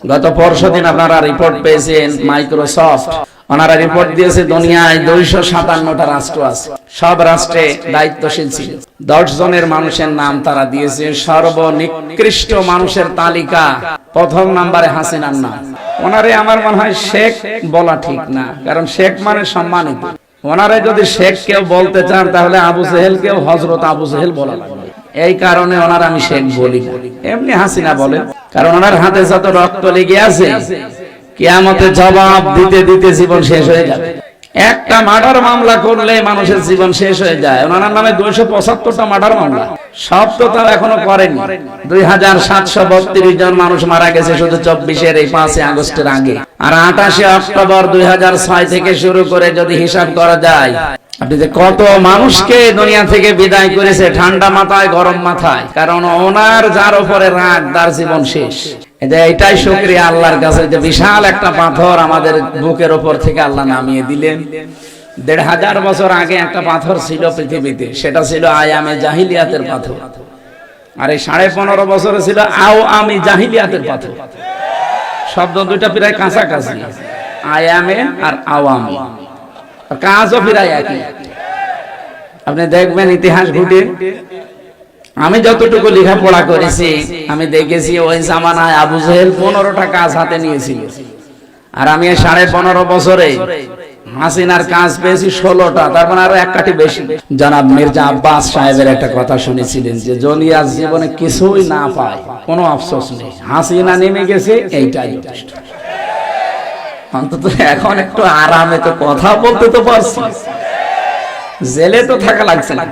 গত পরশুদিন আপনারা রিপোর্ট পেয়েছেন মাইক্রোসফট, ওনারা রিপোর্ট দিয়েছে দুনিয়ায় 257টা রাষ্ট্র আছে, সব রাষ্ট্রে দায়িত্বশীল ছিল 10 জনের মানুষের নাম তারা দিয়েছে। সর্বনিকৃষ্ট মানুষের তালিকা প্রথম নম্বরে হাসিনার নাম। ওনারে আমার মনে হয় শেখ বলা ঠিক না, কারণ শেখ মানে সম্মানিত। ওনারে যদি শেখ কেউ বলতে চান তাহলে আবু জেহেল কেউ হযরত আবু জেহেল বলা লাগবে। এই কারণে ওনার আমি শেখ বলি, এমনি হাসিনা বলেন, কারণ ওনার হাতে যত রক্ত লেগে আছে কিয়ামতে জবাব দিতে দিতে জীবন শেষ হয়ে যাবে। একটা মার্ডার মামলা করলে মানুষের জীবন শেষ হয়ে যায়। ওনার নামে 275টা মার্ডার মামলা, সব তো তাও এখনো করেনি। 2732 জন মানুষ মারা গেছে শুধু 24-এর এই 5 আগস্টের আগে। আর 28 অক্টোবর 2006 থেকে শুরু করে যদি হিসাব করা যায়, আপনি যে কত মানুষকে দুনিয়া থেকে বিদায় করেছে ঠান্ডা মাথায় গরম মাথায়, কারণ ওনার যার উপরে রাগ তার জীবন শেষ। এটাই শুকরিয়া আল্লাহর কাছে যে বিশাল একটা পাথর আমাদের বুকের উপর থেকে আল্লাহ নামিয়ে দিলেন। 1500 বছর আগে একটা পাথর ছিল পৃথিবীতে, সেটা ছিল আয়ামে জাহিলিয়াতের পাথর। আর এই 15.5 বছরে ছিল আওয়ামী জাহিলিয়াতের পাথর। শব্দ দুইটা প্রায় কাছাকাছি, আয়ামে আর আওয়ামী, কাজও প্রায় একই। আপনি দেখবেন ইতিহাস ঘুটে, আমি যতটুকু লেখাপড়া করেছি আমি দেখেছি ওই জামানায় আবু জেহেল 15টা কাজ হাতে নিয়েছিল, আর আমি 15.5 বছরে হাসিনার কাজ পেয়েছি 16টা, তার মানে আরো এক কাঠি বেশি। জনাব মির্জা আব্বাস সাহেবের একটা কথা শুনেছিলেন যে জলিয়ার জীবনে কিছুই না পায় কোনো আফসোস নেই, হাসিনা নেমে গেছে এইটাই যথেষ্ট। অন্তত এখন একটু আরামে তো কথা বলতে তো পারছি, জেলে তো থাকা লাগছে না।